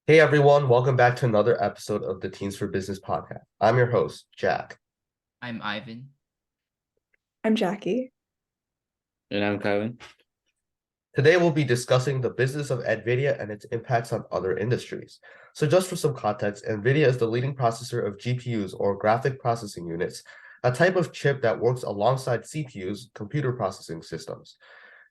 Hey everyone, welcome back to another episode of the Teens for Business podcast. I'm your host, Jack. I'm Ivan. I'm Jackie. And I'm Kevin. Today we'll be discussing the business of NVIDIA and its impacts on other industries. So just for some context, NVIDIA is the leading processor of GPUs or graphic processing units, a type of chip that works alongside CPUs, computer processing systems.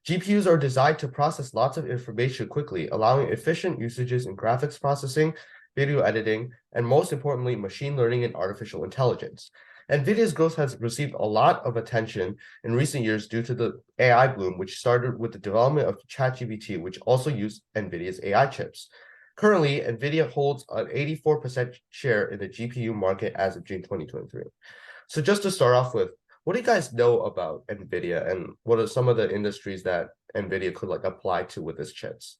GPUs are designed to process lots of information quickly, allowing efficient usages in graphics processing, video editing, and most importantly, machine learning and artificial intelligence. NVIDIA's growth has received a lot of attention in recent years due to the AI boom, which started with the development of ChatGPT, which also used NVIDIA's AI chips. Currently, NVIDIA holds an 84% share in the GPU market as of June 2023. So just to start off with, what do you guys know about NVIDIA and what are some of the industries that NVIDIA could apply to with its chips?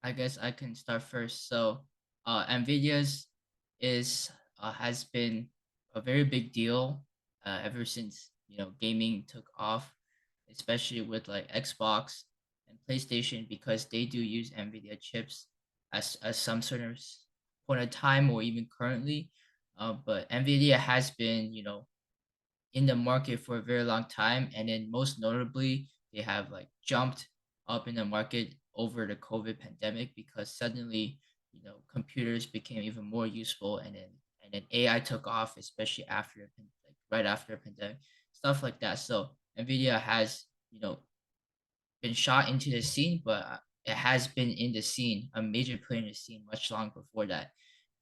I guess I can start first. NVIDIA's is has been a very big deal ever since gaming took off, especially with like Xbox and PlayStation because they do use NVIDIA chips as some sort of point of time or even currently. But NVIDIA has been in the market for a very long time, and then most notably they have like jumped up in the market over the COVID pandemic because suddenly computers became even more useful, and then AI took off, especially like right after the pandemic, stuff like that. So Nvidia has been shot into the scene, but it has been in the scene, a major player in the scene, much long before that.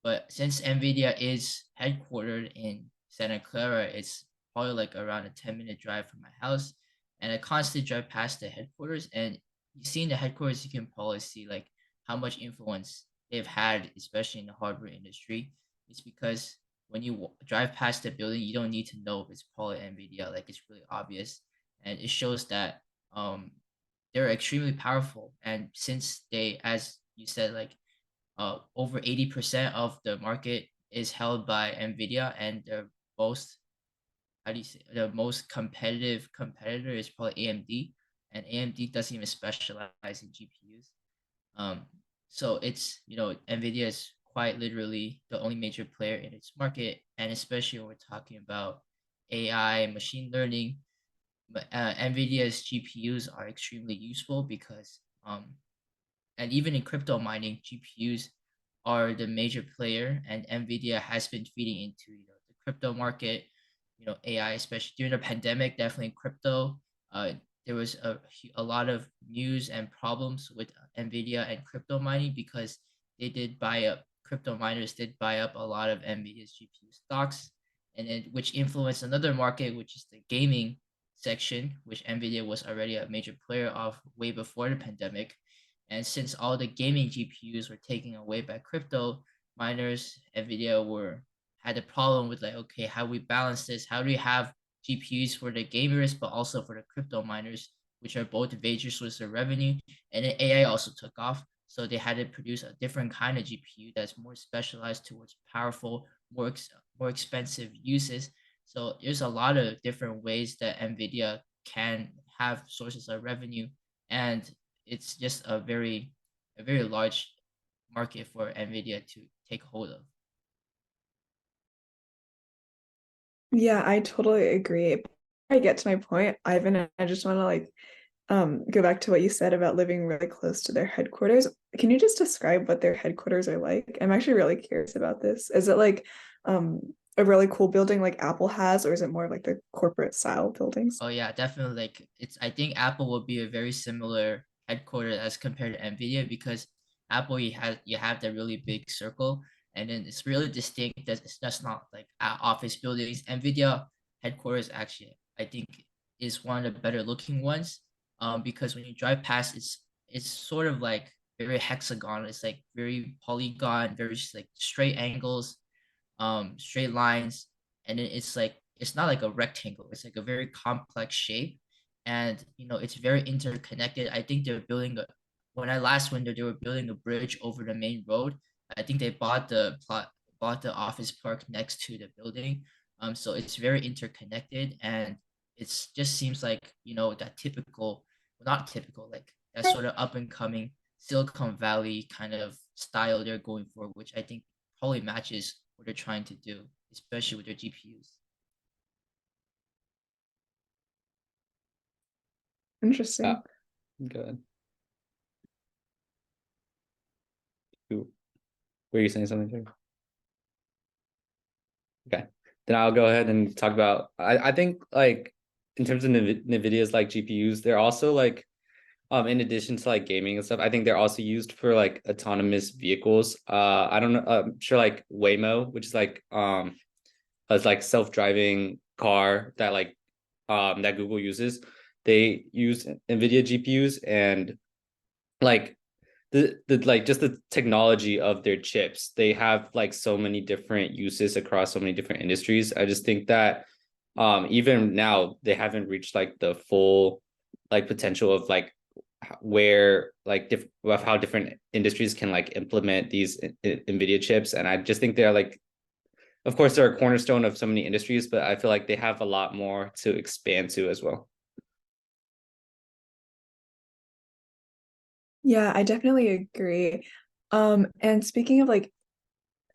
But since Nvidia is headquartered in Santa Clara, it's probably like around a 10-minute drive from my house. And I constantly drive past the headquarters. And you see in the headquarters, you can probably see like how much influence they've had, especially in the hardware industry. It's because when you drive past the building, you don't need to know if it's probably Nvidia. Like it's really obvious, and it shows that they're extremely powerful. And since they, as you said, like over 80% of the market is held by Nvidia, and the most, how do you say, the most competitive competitor is probably AMD, and AMD doesn't even specialize in GPUs. Um, so it's Nvidia is quite literally the only major player in its market, and especially when we're talking about AI, machine learning. But NVIDIA's GPUs are extremely useful because and even in crypto mining, GPUs are the major player, and Nvidia has been feeding into the crypto market, AI, especially during the pandemic. Definitely crypto. There was a lot of news and problems with Nvidia and crypto mining because crypto miners did buy up a lot of Nvidia's GPU stocks, and then which influenced another market, which is the gaming section, which Nvidia was already a major player of way before the pandemic. And since all the gaming GPUs were taken away by crypto miners, Nvidia were had a problem with like, okay, how we balance this? How do we have GPUs for the gamers but also for the crypto miners, which are both major sources of revenue? And then AI also took off, so they had to produce a different kind of GPU that's more specialized towards powerful, more expensive uses. So there's a lot of different ways that Nvidia can have sources of revenue, and it's just a very large market for Nvidia to take hold of. Yeah, I totally agree. Before I get to my point, Ivan, I just want to go back to what you said about living really close to their headquarters. Can you just describe what their headquarters are like? I'm actually really curious about this. Is it like um a really cool building like Apple has, or is it more like the corporate style buildings? Oh yeah, definitely. Like it's I think Apple will be a very similar headquarters as compared to Nvidia because Apple you have the really big circle, and then it's really distinct that it's just not like office buildings. Nvidia headquarters actually I think is one of the better looking ones. Because when you drive past, it's sort of like very hexagon. It's like very polygon, very like straight angles, straight lines, and then it's not like a rectangle, it's like a very complex shape, and it's very interconnected. I think they're building a When I last went there, they were building a bridge over the main road. I think they bought the office park next to the building. So it's very interconnected, and it's just seems like that typical, well, not typical, like that sort of up and coming Silicon Valley kind of style they're going for, which I think probably matches what they're trying to do, especially with their GPUs. Interesting. Good. Were you saying something, Jake? Okay, then I'll go ahead and talk about. I think like in terms of NVIDIA's like GPUs, they're also like in addition to like gaming and stuff, I think they're also used for like autonomous vehicles. I don't know. I'm sure like Waymo, which is like as like self-driving car that like that Google uses. They use NVIDIA GPUs and like the like just the technology of their chips. They have like so many different uses across so many different industries. I just think that even now they haven't reached like the full like potential of like where like of how different industries can like implement these NVIDIA chips. And I just think they're like, of course, they're a cornerstone of so many industries, but I feel like they have a lot more to expand to as well. Yeah, I definitely agree. And speaking of like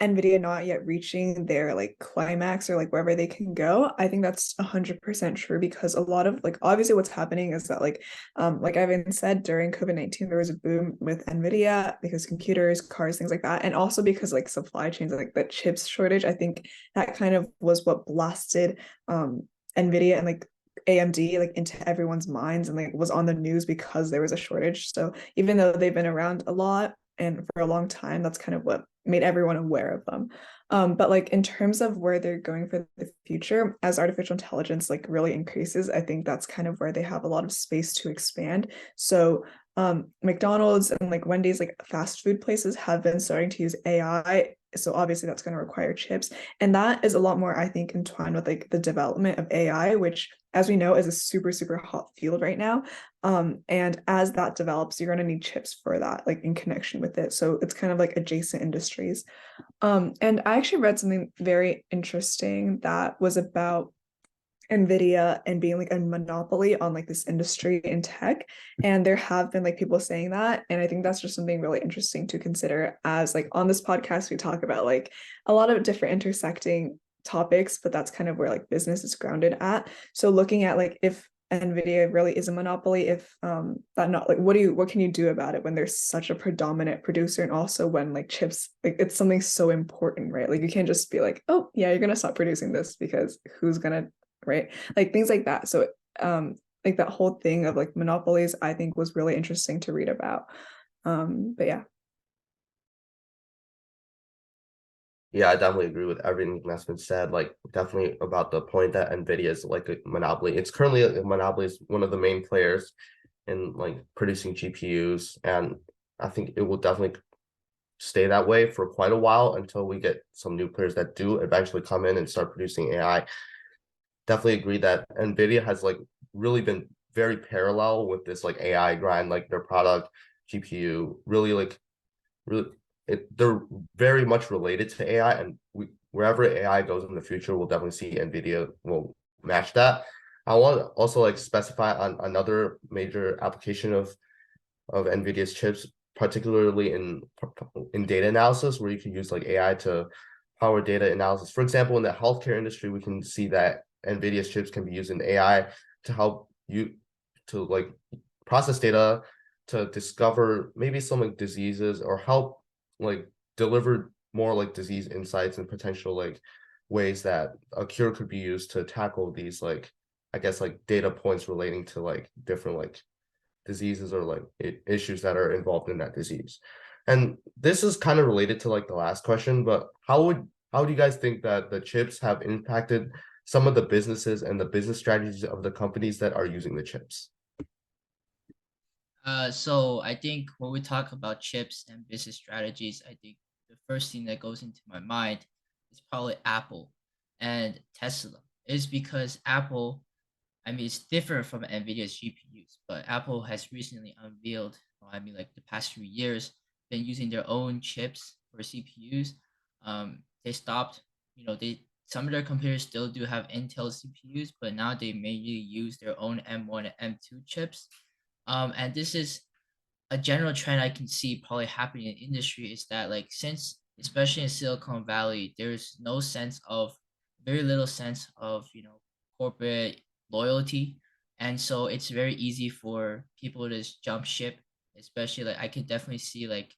NVIDIA not yet reaching their like climax or like wherever they can go, I think that's 100% true because a lot of like obviously what's happening is that like Ivan said during COVID-19 there was a boom with NVIDIA because computers, cars, things like that, and also because like supply chains like the chips shortage. I think that kind of was what blasted NVIDIA and like AMD like into everyone's minds and like was on the news because there was a shortage. So even though they've been around a lot and for a long time, that's kind of what made everyone aware of them. But like in terms of where they're going for the future, as artificial intelligence like really increases, I think that's kind of where they have a lot of space to expand. So McDonald's and like Wendy's, like fast food places, have been starting to use AI. So obviously that's going to require chips. And that is a lot more, I think, entwined with like the development of AI, which as we know is a super, super hot field right now. And as that develops, you're going to need chips for that, like in connection with it. So it's kind of like adjacent industries. And I actually read something very interesting that was about NVIDIA and being like a monopoly on like this industry in tech. And there have been like people saying that. And I think that's just something really interesting to consider as like on this podcast, we talk about like a lot of different intersecting topics, but that's kind of where like business is grounded at. So looking at like if NVIDIA really is a monopoly, if that not like what can you do about it when there's such a predominant producer, and also when like chips like it's something so important, right? Like you can't just be like, oh yeah, you're gonna stop producing this because who's gonna, right? Like things like that. So like that whole thing of like monopolies, I think was really interesting to read about. But yeah. Yeah, I definitely agree with everything that's been said. Like, definitely about the point that NVIDIA is like a monopoly. It's currently a monopoly, is one of the main players in like producing GPUs, and I think it will definitely stay that way for quite a while until we get some new players that do eventually come in and start producing AI. Definitely agree that NVIDIA has like really been very parallel with this like AI grind, like their product GPU really like really they're very much related to AI, and wherever AI goes in the future, we'll definitely see NVIDIA will match that. I want to also like specify on another major application of NVIDIA's chips, particularly in data analysis, where you can use like AI to power data analysis. For example, in the healthcare industry, we can see that NVIDIA's chips can be used in AI to help you to like process data to discover maybe some like diseases or help like deliver more like disease insights and potential like ways that a cure could be used to tackle these like I guess like data points relating to like different like diseases or like issues that are involved in that disease. And this is kind of related to like the last question, but how do you guys think that the chips have impacted some of the businesses and the business strategies of the companies that are using the chips? So I think when we talk about chips and business strategies, I think the first thing that goes into my mind is probably Apple and Tesla. It's because Apple, I mean, it's different from NVIDIA's GPUs, but Apple has recently unveiled, I mean, like the past few years, been using their own chips for CPUs. They stopped, they some of their computers still do have Intel CPUs, but now they mainly use their own M1 and M2 chips. And this is a general trend I can see probably happening in industry is that like since especially in Silicon Valley, there's no sense of very little sense of corporate loyalty, and so it's very easy for people to just jump ship. Especially like I could definitely see like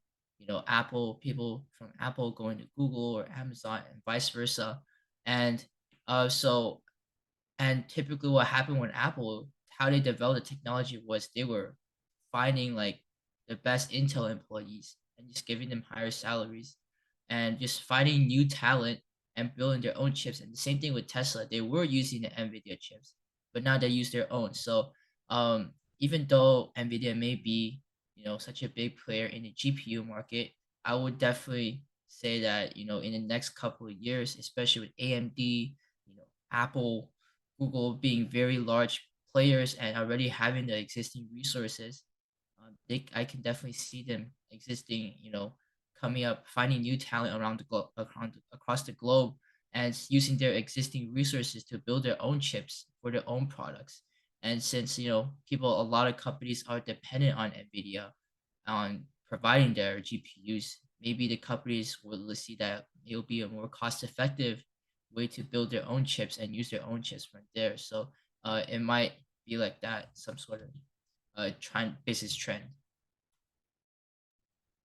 Apple people from Apple going to Google or Amazon and vice versa, and so and typically what happened with Apple, how they developed the technology was they were finding like the best Intel employees and just giving them higher salaries and just finding new talent and building their own chips. And the same thing with Tesla. They were using the NVIDIA chips, but now they use their own. So even though NVIDIA may be, such a big player in the GPU market, I would definitely say that, in the next couple of years, especially with AMD, Apple, Google being very large players and already having the existing resources, I can definitely see them existing, coming up, finding new talent around the globe, across the globe, and using their existing resources to build their own chips for their own products. And since a lot of companies are dependent on NVIDIA on providing their GPUs, maybe the companies will see that it will be a more cost-effective way to build their own chips and use their own chips from there. So it might be like that, some sort of business trend.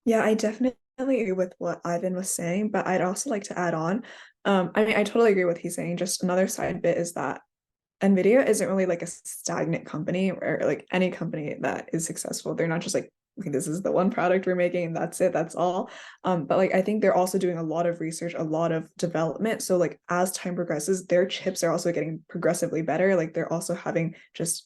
Yeah, I definitely agree with what Ivan was saying, but I'd also like to add on. I mean, I totally agree with what he's saying. Just another side bit is that NVIDIA isn't really like a stagnant company or like any company that is successful. They're not just like, okay, this is the one product we're making and that's it, that's all. But like I think they're also doing a lot of research, a lot of development. So like as time progresses, their chips are also getting progressively better. Like they're also having just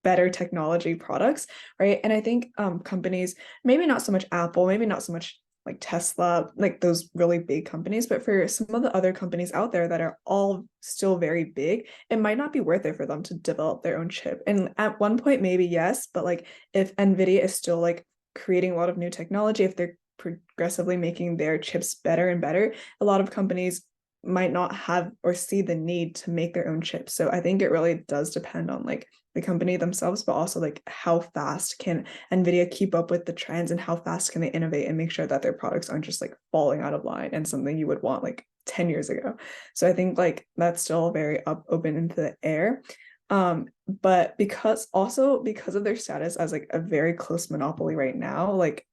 better technology products, right? And I think companies, maybe not so much Apple, maybe not so much like Tesla, like those really big companies, but for some of the other companies out there that are all still very big, it might not be worth it for them to develop their own chip. And at one point, maybe yes, but like if NVIDIA is still like creating a lot of new technology, if they're progressively making their chips better and better, a lot of companies might not have or see the need to make their own chips. So I think it really does depend on like the company themselves, but also like how fast can NVIDIA keep up with the trends and how fast can they innovate and make sure that their products aren't just like falling out of line and something you would want like 10 years ago. So I think like that's still very open into the air. But because of their status as like a very close monopoly right now, like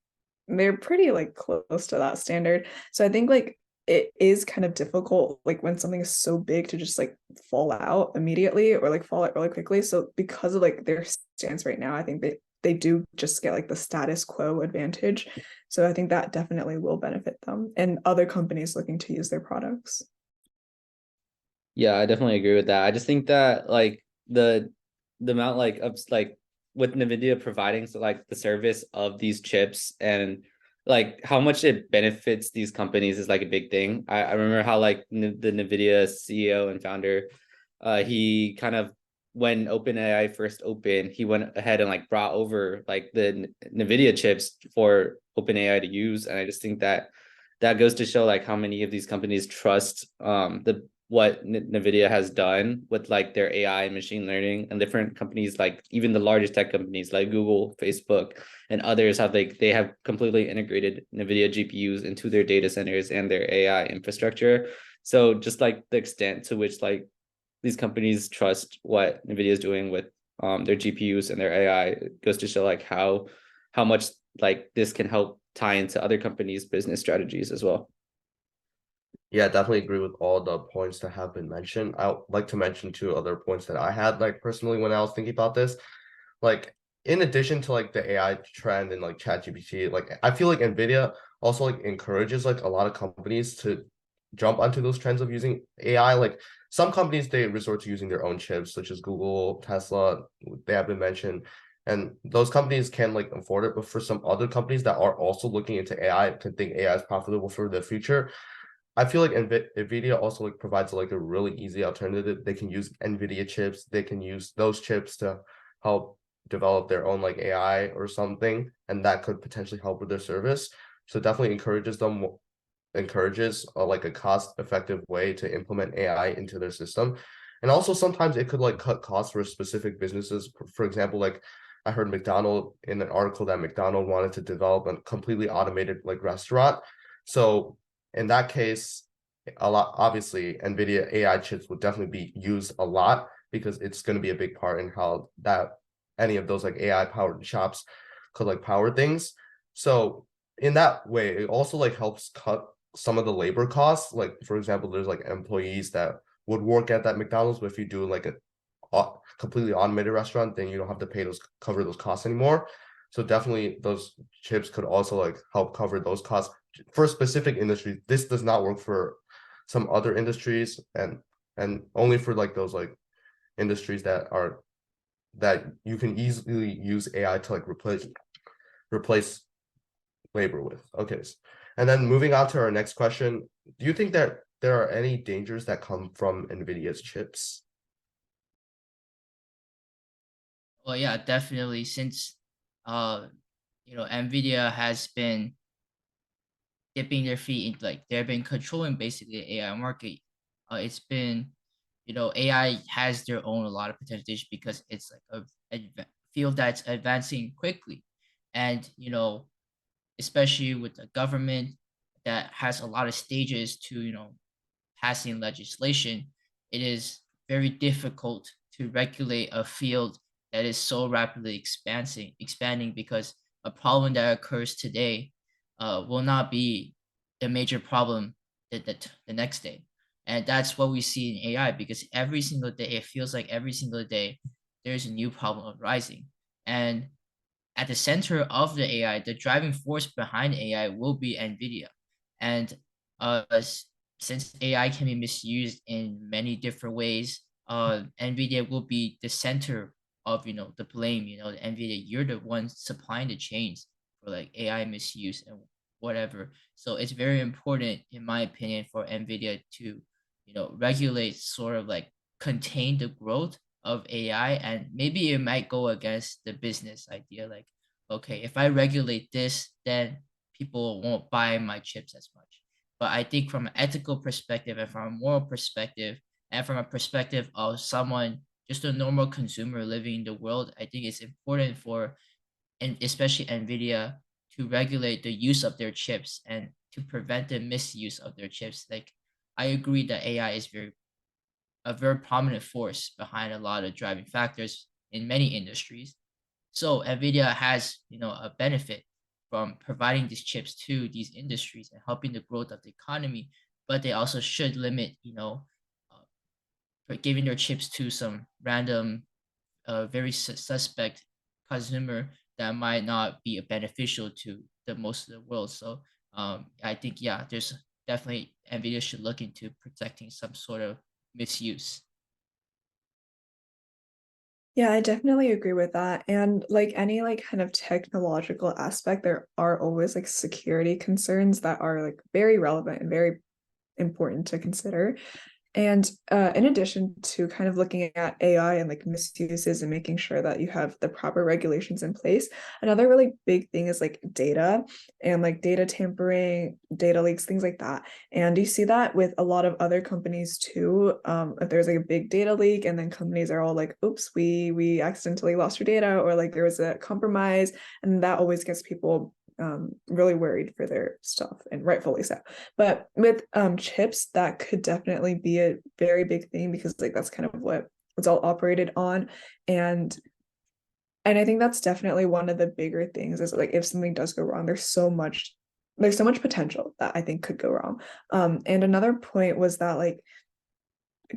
they're pretty like close to that standard. So I think like it is kind of difficult like when something is so big to just like fall out immediately or like fall out really quickly. So because of like their stance right now, I think they do just get like the status quo advantage. So I think that definitely will benefit them and other companies looking to use their products. Yeah, I definitely agree with that. I just think that like the amount like of like with NVIDIA providing so like the service of these chips and like how much it benefits these companies is like a big thing. I remember how like the NVIDIA CEO and founder, he kind of when OpenAI first opened, he went ahead and like brought over like the NVIDIA chips for OpenAI to use, and I just think that that goes to show like how many of these companies trust the what NVIDIA has done with like their AI and machine learning, and different companies like even the largest tech companies like Google, Facebook, and others have like they have completely integrated NVIDIA GPUs into their data centers and their AI infrastructure. So just like the extent to which like these companies trust what NVIDIA is doing with their GPUs and their AI goes to show like how much like this can help tie into other companies' business strategies as well. Yeah, definitely agree with all the points that have been mentioned. I would like to mention two other points that I had, like personally when I was thinking about this. Like in addition to like the AI trend and like ChatGPT, like I feel like NVIDIA also like encourages like a lot of companies to jump onto those trends of using AI. Like some companies they resort to using their own chips, such as Google, Tesla, they have been mentioned. And those companies can like afford it, but for some other companies that are also looking into AI to think AI is profitable for the future, I feel like NVIDIA also like provides like a really easy alternative. They can use NVIDIA chips. They can use those chips to help develop their own like AI or something, and that could potentially help with their service. So definitely encourages like a cost-effective way to implement AI into their system. And also sometimes it could like cut costs for specific businesses. For example, like I heard in an article that McDonald wanted to develop a completely automated like restaurant. So in that case, obviously NVIDIA AI chips would definitely be used a lot because it's going to be a big part in how that any of those like AI powered shops could like power things. So in that way, it also like helps cut some of the labor costs. Like for example, there's like employees that would work at that McDonald's, but if you do like a completely automated restaurant, then you don't have to cover those costs anymore. So definitely those chips could also like help cover those costs for specific industries. This does not work for some other industries, and only for like those like industries that you can easily use AI to like replace labor with. Okay. And then moving on to our next question, do you think that there are any dangers that come from NVIDIA's chips? Well, yeah, definitely. Since NVIDIA has been dipping their feet in, like they've been controlling basically the AI market. It's been, AI has their own a lot of potential because it's like a field that's advancing quickly, and especially with the government that has a lot of stages to passing legislation, it is very difficult to regulate a field that is so rapidly expanding because a problem that occurs today will not be the major problem the next day. And that's what we see in AI because every single day, it feels like every single day, there's a new problem arising. And at the center of the AI, the driving force behind AI will be NVIDIA. And since AI can be misused in many different ways, NVIDIA will be the center of the blame. NVIDIA, you're the one supplying the chains for like AI misuse and whatever. So it's very important, in my opinion, for NVIDIA to regulate, sort of like contain the growth of AI, and maybe it might go against the business idea. Like, okay, if I regulate this, then people won't buy my chips as much. But I think from an ethical perspective and from a moral perspective, and from a perspective of someone, just a normal consumer living in the world, I think it's important for, and especially NVIDIA, to regulate the use of their chips and to prevent the misuse of their chips. Like, I agree that AI is a very prominent force behind a lot of driving factors in many industries. So NVIDIA has, a benefit from providing these chips to these industries and helping the growth of the economy, but they also should limit, for giving their chips to some random, very suspect consumer that might not be beneficial to the most of the world. So I think, yeah, there's definitely NVIDIA should look into protecting some sort of misuse. Yeah, I definitely agree with that. And like any like kind of technological aspect, there are always like security concerns that are like very relevant and very important to consider. And in addition to kind of looking at AI and like misuses and making sure that you have the proper regulations in place, another really big thing is like data and like data tampering, data leaks, things like that. And you see that with a lot of other companies too. If there's like a big data leak and then companies are all like, oops, we accidentally lost your data, or like there was a compromise, and that always gets people really worried for their stuff, and rightfully so. But with chips, that could definitely be a very big thing because like that's kind of what it's all operated on. And I think that's definitely one of the bigger things is like if something does go wrong, there's so much potential that I think could go wrong. And another point was that like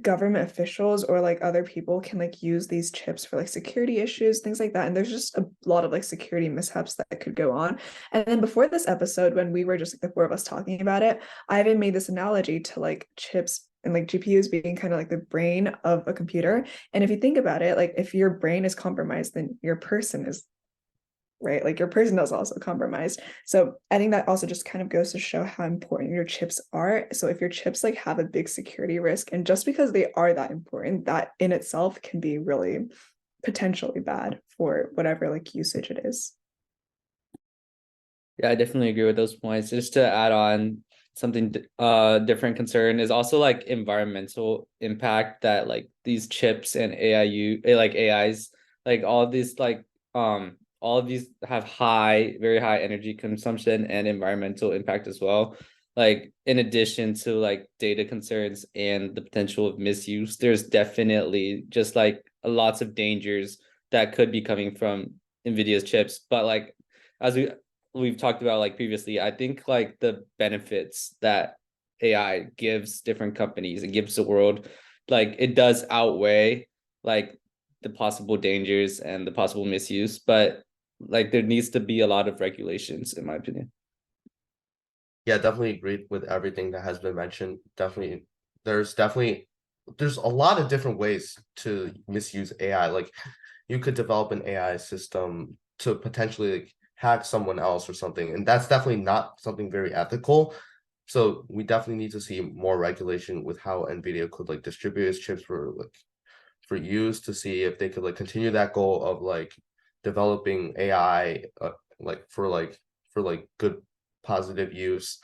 government officials or like other people can like use these chips for like security issues, things like that. And there's just a lot of like security mishaps that could go on. And then before this episode, when we were just like the four of us talking about it, I even made this analogy to like chips and like GPUs being kind of like the brain of a computer. And if you think about it, like if your brain is compromised, then your person is, right, like your person is also compromised. So I think that also just kind of goes to show how important your chips are. So if your chips like have a big security risk, and just because they are that important, that in itself can be really potentially bad for whatever like usage it is. Yeah, I definitely agree with those points. Just to add on something different concern is also like environmental impact that like these chips and like AIs, like all these like all of these have very high energy consumption and environmental impact as well. Like in addition to like data concerns and the potential of misuse, there's definitely just like lots of dangers that could be coming from NVIDIA's chips. But like as we've talked about like previously, I think like the benefits that AI gives different companies and gives the world, like it does outweigh like the possible dangers and the possible misuse, but like there needs to be a lot of regulations, in my opinion. Yeah, definitely agreed with everything that has been mentioned. There's a lot of different ways to misuse AI. Like you could develop an AI system to potentially like hack someone else or something, and that's definitely not something very ethical. So we definitely need to see more regulation with how NVIDIA could like distribute its chips for use to see if they could like continue that goal of like developing AI for good positive use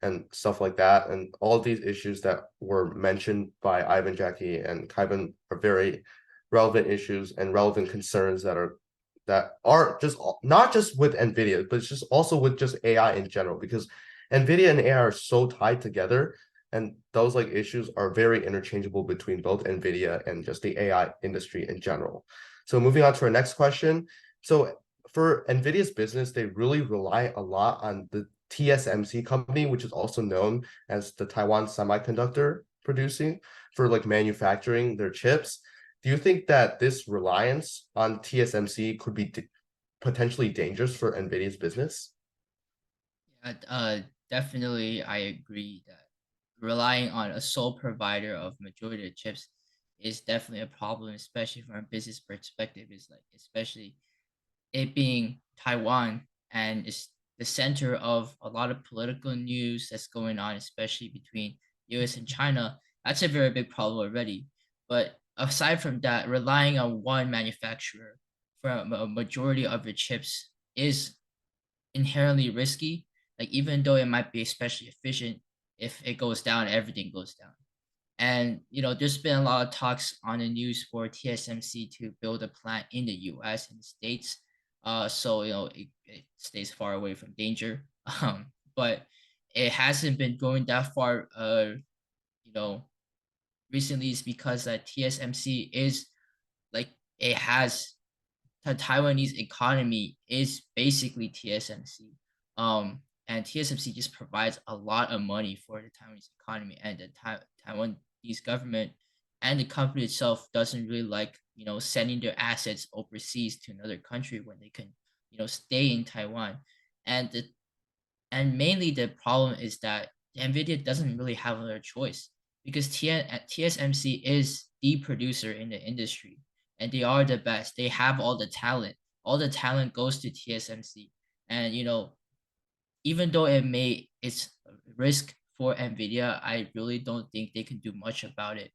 and stuff like that. And all these issues that were mentioned by Ivan, Jackie, and Kaiban are very relevant issues and relevant concerns that are just not just with NVIDIA, but it's just also with just AI in general, because NVIDIA and AI are so tied together, and those like issues are very interchangeable between both NVIDIA and just the AI industry in general. So moving on to our next question. So for NVIDIA's business, they really rely a lot on the TSMC company, which is also known as the Taiwan Semiconductor producing for like manufacturing their chips. Do you think that this reliance on TSMC could be potentially dangerous for NVIDIA's business? Definitely, I agree that relying on a sole provider of majority of chips is definitely a problem, especially from a business perspective. Is like, especially it being Taiwan and is the center of a lot of political news that's going on, especially between US and China. That's a very big problem already. But aside from that, relying on one manufacturer for a majority of your chips is inherently risky. Like even though it might be especially efficient, if it goes down, everything goes down. And there's been a lot of talks on the news for TSMC to build a plant in the US and the States. So it stays far away from danger. But it hasn't been going that far you know, recently is because that TSMC is like it has the Taiwanese economy is basically TSMC. And TSMC just provides a lot of money for the Taiwanese economy, and the Taiwanese government and the company itself doesn't really like sending their assets overseas to another country when they can stay in Taiwan. And mainly the problem is that NVIDIA doesn't really have another choice because TSMC is the producer in the industry and they are the best. They have all the talent. All the talent goes to TSMC. And even though it's a risk for NVIDIA, I really don't think they can do much about it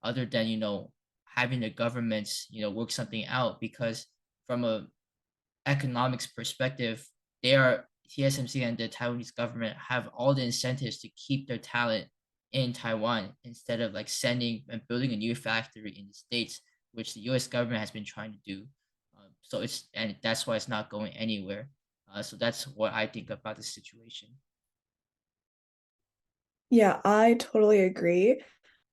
other than, having the governments, work something out because from a economics perspective, they are TSMC and the Taiwanese government have all the incentives to keep their talent in Taiwan instead of like sending and building a new factory in the States, which the US government has been trying to do. And that's why it's not going anywhere. So that's what I think about the situation. Yeah, I totally agree.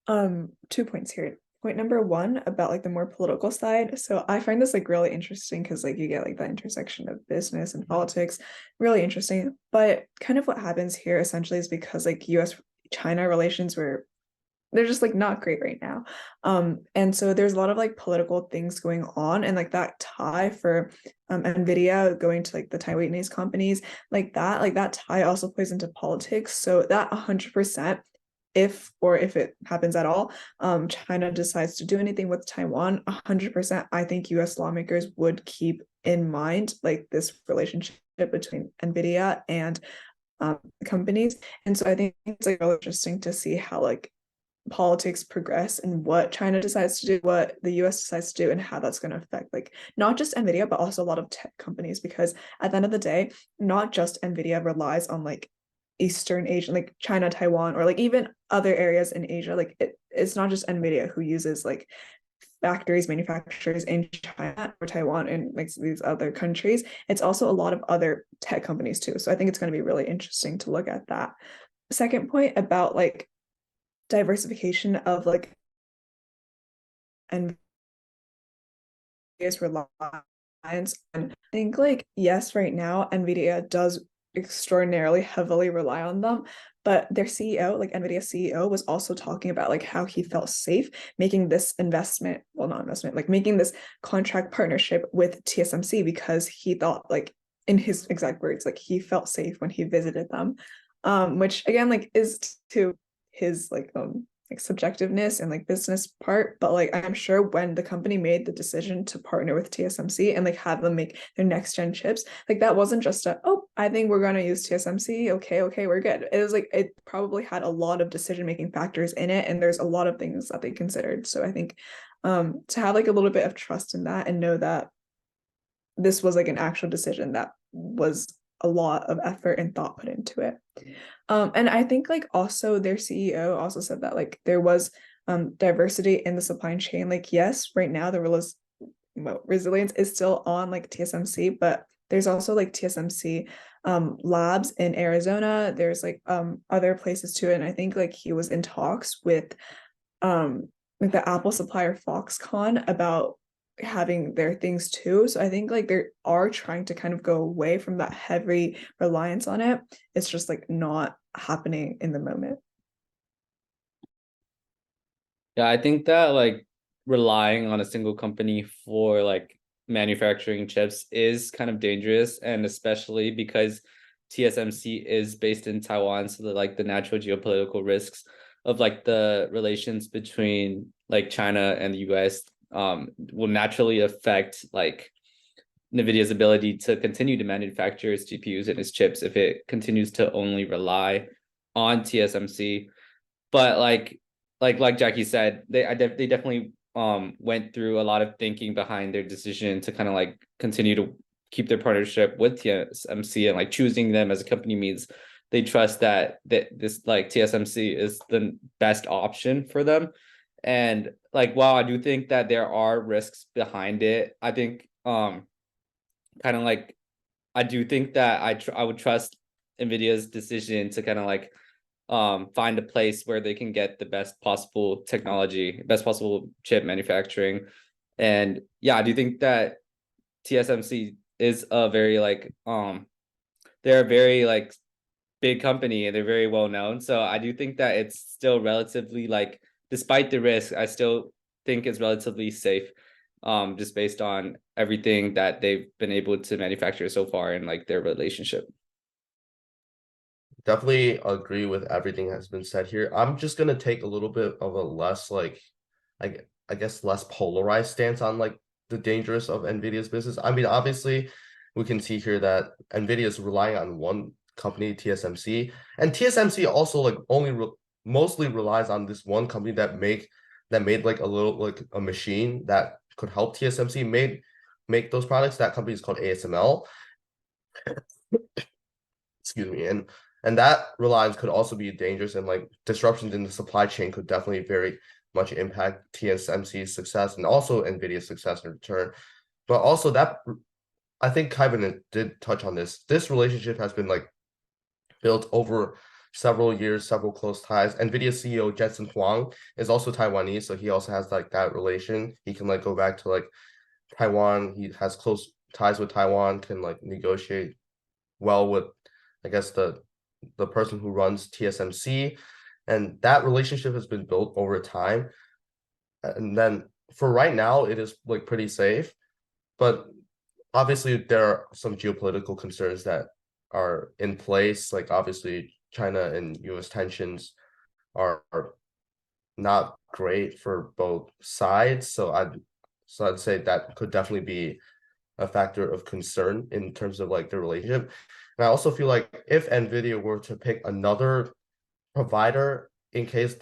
2 points here. Point number one about like the more political side. So I find this like really interesting because like you get like that intersection of business and politics, really interesting. But kind of what happens here essentially is because like US China relations were they're just like not great right now. And so there's a lot of like political things going on, and like that tie for NVIDIA going to like the Taiwanese companies, like that tie also plays into politics. So that 100%, if it happens at all, China decides to do anything with Taiwan, 100%, I think US lawmakers would keep in mind like this relationship between NVIDIA and companies. And so I think it's like really interesting to see how like politics progress and what China decides to do, what the US decides to do, and how that's going to affect like not just NVIDIA, but also a lot of tech companies. Because at the end of the day, not just NVIDIA relies on like Eastern Asia, like China, Taiwan, or like even other areas in Asia. Like it's not just NVIDIA who uses like factories, manufacturers in China or Taiwan and like these other countries. It's also a lot of other tech companies too. So I think it's going to be really interesting to look at that. Second point about like diversification of like NVIDIA's reliance on, I think like yes, right now NVIDIA does extraordinarily heavily rely on them, but their CEO, like NVIDIA CEO, was also talking about like how he felt safe making this investment, well, not investment, like making this contract partnership with TSMC because he thought like in his exact words, like he felt safe when he visited them. Which again like is to his like subjectiveness and like business part, but like I'm sure when the company made the decision to partner with TSMC and like have them make their next gen chips, like that wasn't just a, oh, I think we're going to use TSMC, okay, we're good. It was like it probably had a lot of decision making factors in it, and there's a lot of things that they considered. So I think to have like a little bit of trust in that and know that this was like an actual decision that was a lot of effort and thought put into it. And I think like also their CEO also said that like there was diversity in the supply chain. Like yes, right now the resilience is still on like TSMC, but there's also like TSMC labs in Arizona. There's like other places too. And I think like he was in talks with like the Apple supplier Foxconn about having their things too. So I think like they are trying to kind of go away from that heavy reliance on it. It's just like not happening in the moment. Yeah, I think that like relying on a single company for like manufacturing chips is kind of dangerous, and especially because TSMC is based in Taiwan, so the natural geopolitical risks of like the relations between like China and the US will naturally affect like NVIDIA's ability to continue to manufacture its GPUs and its chips if it continues to only rely on TSMC. But like Jackie said, they definitely went through a lot of thinking behind their decision to kind of like continue to keep their partnership with TSMC, and like choosing them as a company means they trust that this like TSMC is the best option for them. And like while I do think that there are risks behind it, I think kind of like I do think that I would trust NVIDIA's decision to kind of like find a place where they can get the best possible technology, best possible chip manufacturing. And yeah, I do think that TSMC is a very like they're a very like big company and they're very well known. So I do think that it's still relatively like, despite the risk, I still think it's relatively safe, just based on everything that they've been able to manufacture so far in like their relationship. Definitely agree with everything that's been said here. I'm just gonna take a little bit of a less like I guess less polarized stance on like the dangers of NVIDIA's business. I mean, obviously, we can see here that NVIDIA is relying on one company, TSMC, and TSMC also like mostly relies on this one company that made like a little like a machine that could help TSMC make those products. That company is called ASML. Excuse me, and that reliance could also be dangerous, and like disruptions in the supply chain could definitely very much impact TSMC's success and also NVIDIA's success in return. But also that I think Kyvan did touch on this. This relationship has been like built over several years, several close ties. NVIDIA CEO Jensen Huang is also Taiwanese, so he also has like that relation. He can like go back to like Taiwan. He has close ties with Taiwan, can like negotiate well with, I guess, the person who runs TSMC, and that relationship has been built over time. And then for right now, it is like pretty safe, but obviously there are some geopolitical concerns that are in place. Like obviously China and US tensions are not great for both sides. So I'd say that could definitely be a factor of concern in terms of like the relationship. And I also feel like if NVIDIA were to pick another provider in case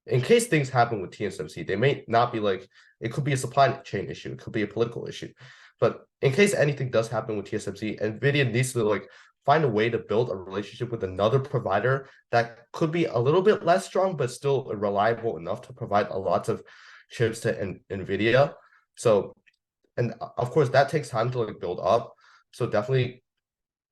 in case things happen with TSMC, they may not be like, it could be a supply chain issue, it could be a political issue. But in case anything does happen with TSMC, NVIDIA needs to like find a way to build a relationship with another provider that could be a little bit less strong, but still reliable enough to provide a lot of chips to NVIDIA. So, and of course that takes time to like build up. So definitely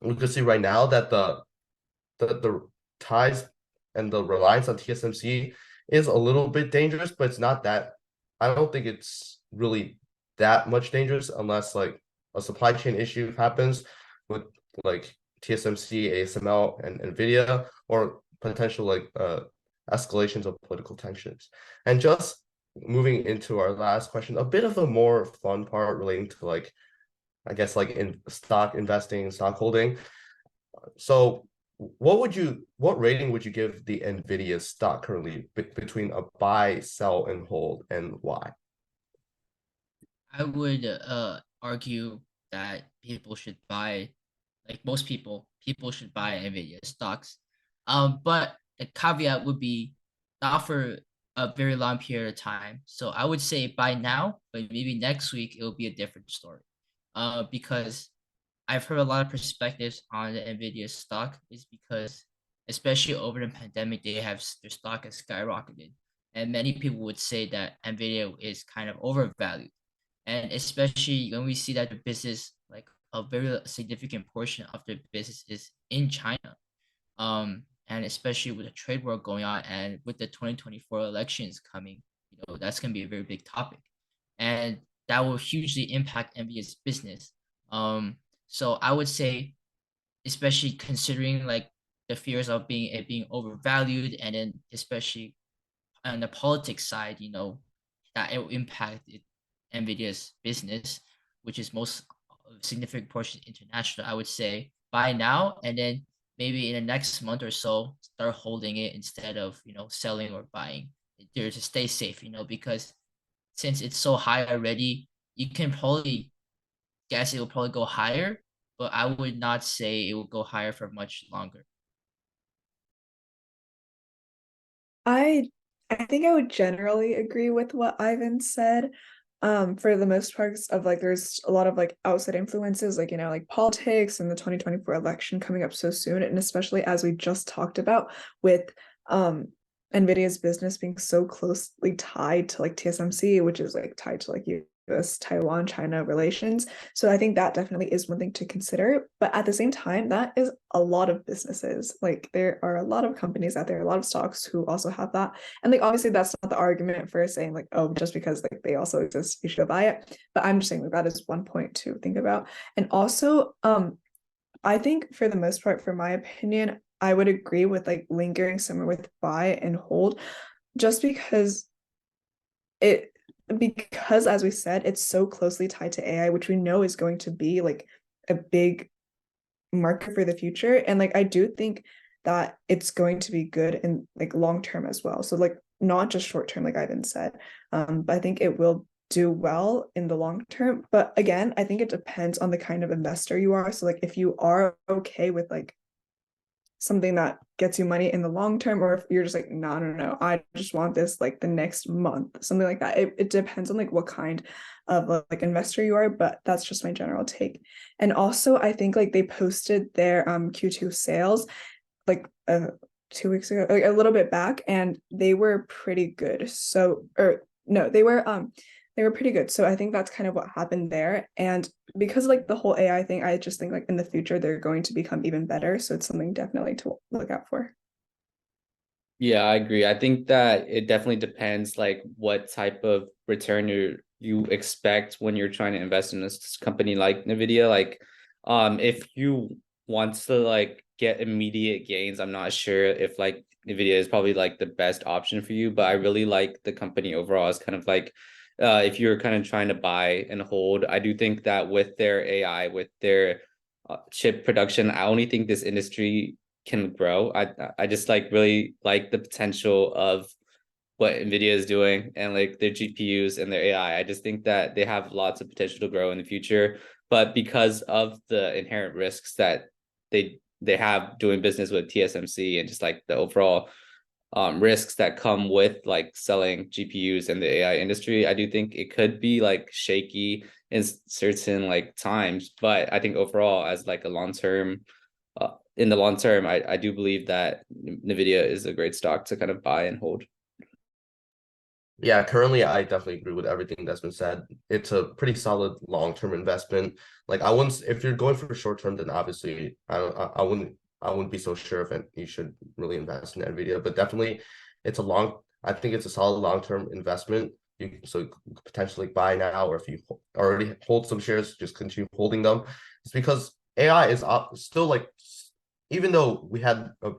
we could see right now that the ties and the reliance on TSMC is a little bit dangerous, but it's not that. I don't think it's really that much dangerous unless like a supply chain issue happens with like TSMC, ASML, and NVIDIA, or potential like escalations of political tensions. And just moving into our last question, a bit of a more fun part relating to like I guess like in stock investing, stock holding. So what rating would you give the NVIDIA stock currently between a buy, sell, and hold, and why? I would argue that people should buy, like most people should buy Nvidia stocks. But the caveat would be not for a very long period of time. So I would say buy now, but maybe next week it will be a different story. Because I've heard a lot of perspectives on the Nvidia stock is because especially over the pandemic, they have their stock has skyrocketed. And many people would say that Nvidia is kind of overvalued. And especially when we see that the business, like a very significant portion of their business is in China. And especially with the trade war going on and with the 2024 elections coming, that's gonna be a very big topic. And that will hugely impact NVIDIA's business. So I would say, especially considering like the fears of being overvalued, and then especially on the politics side, that it will impact NVIDIA's business, which is most significant portion international. I would say buy now, and then maybe in the next month or so start holding it instead of selling or buying there to stay safe. Because since it's so high already, you can probably guess it will probably go higher, but I would not say it will go higher for much longer. I think I would generally agree with what Ivan said. For the most parts of like there's a lot of like outside influences, like like politics and the 2024 election coming up so soon, and especially as we just talked about with NVIDIA's business being so closely tied to like TSMC, which is like tied to like US, Taiwan, China relations. So I think that definitely is one thing to consider. But at the same time, that is a lot of businesses. Like there are a lot of companies out there, a lot of stocks who also have that. And like obviously that's not the argument for saying like, oh, just because like they also exist, you should buy it. But I'm just saying like that is one point to think about. And also, I think for the most part, for my opinion, I would agree with like lingering somewhere with buy and hold, just it because as we said, it's so closely tied to AI, which we know is going to be like a big market for the future. And like I do think that it's going to be good in like long term as well. So like not just short term, like Ivan said. But I think it will do well in the long term. But again, I think it depends on the kind of investor you are. So like if you are okay with like something that gets you money in the long term, or if you're just like no, I just want this like the next month, something like that. It depends on like what kind of like investor you are, but that's just my general take. And also I think like they posted their Q2 sales like 2 weeks ago, like a little bit back, and they were pretty good. So or no, they were pretty good. So I think that's kind of what happened there. And because like the whole AI thing, I just think like in the future they're going to become even better. So it's something definitely to look out for. Yeah, I agree. I think that it definitely depends like what type of return you expect when you're trying to invest in this company like NVIDIA. Like if you want to like get immediate gains, I'm not sure if like NVIDIA is probably like the best option for you, but I really like the company overall as kind of like if you're kind of trying to buy and hold. I do think that with their AI, with their chip production, I only think this industry can grow. I just like really like the potential of what NVIDIA is doing and like their GPUs and their AI. I just think that they have lots of potential to grow in the future. But because of the inherent risks that they have doing business with TSMC and just like the overall risks that come with like selling GPUs in the AI industry, I do think it could be like shaky in certain like times. But I think overall, as like a long term, in the long term, I do believe that NVIDIA is a great stock to kind of buy and hold. Yeah, currently I definitely agree with everything that's been said. It's a pretty solid long-term investment. Like I wouldn't, if you're going for short term, then obviously I wouldn't be so sure if you should really invest in NVIDIA. But definitely, I think it's a solid long-term investment. You could potentially buy now, or if you already hold some shares, just continue holding them. It's because AI is still like, even though we had a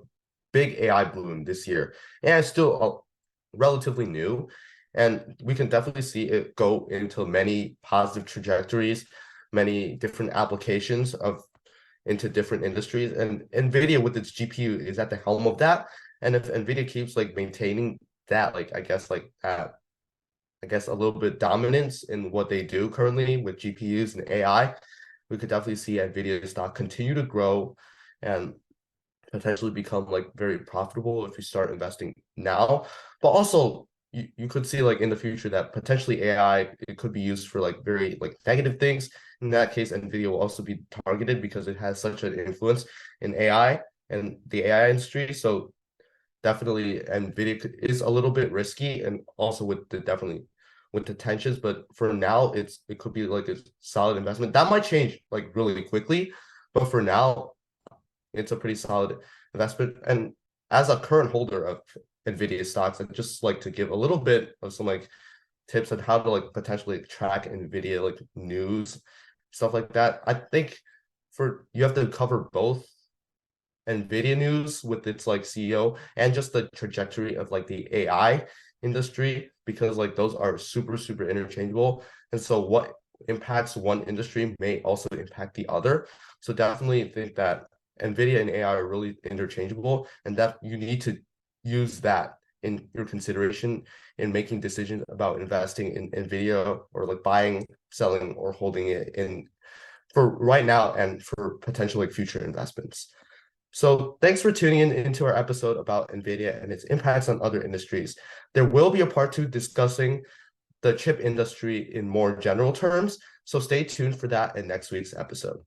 big AI boom this year, AI is still relatively new. And we can definitely see it go into many positive trajectories, many different applications of into different industries. And NVIDIA with its GPU is at the helm of that. And if NVIDIA keeps like maintaining that, like I guess a little bit dominance in what they do currently with GPUs and AI, we could definitely see NVIDIA stock continue to grow and potentially become like very profitable if you start investing now. But also you could see like in the future that potentially AI, it could be used for like very like negative things. In that case, NVIDIA will also be targeted because it has such an influence in AI and the AI industry. So definitely NVIDIA is a little bit risky, and also with the definitely with the tensions. But for now, it could be like a solid investment. That might change like really quickly, but for now, it's a pretty solid investment. And as a current holder of NVIDIA stocks, I'd just like to give a little bit of some like tips on how to like potentially track NVIDIA like news, stuff like that. I think for you have to cover both NVIDIA news with its like CEO and just the trajectory of like the AI industry, because like those are super interchangeable. And so what impacts one industry may also impact the other. So definitely think that NVIDIA and AI are really interchangeable, and that you need to use that in your consideration in making decisions about investing in NVIDIA, or like buying, selling, or holding it in for right now and for potential like future investments. So thanks for tuning in into our episode about NVIDIA and its impacts on other industries. There will be a part 2 discussing the chip industry in more general terms, so stay tuned for that in next week's episode.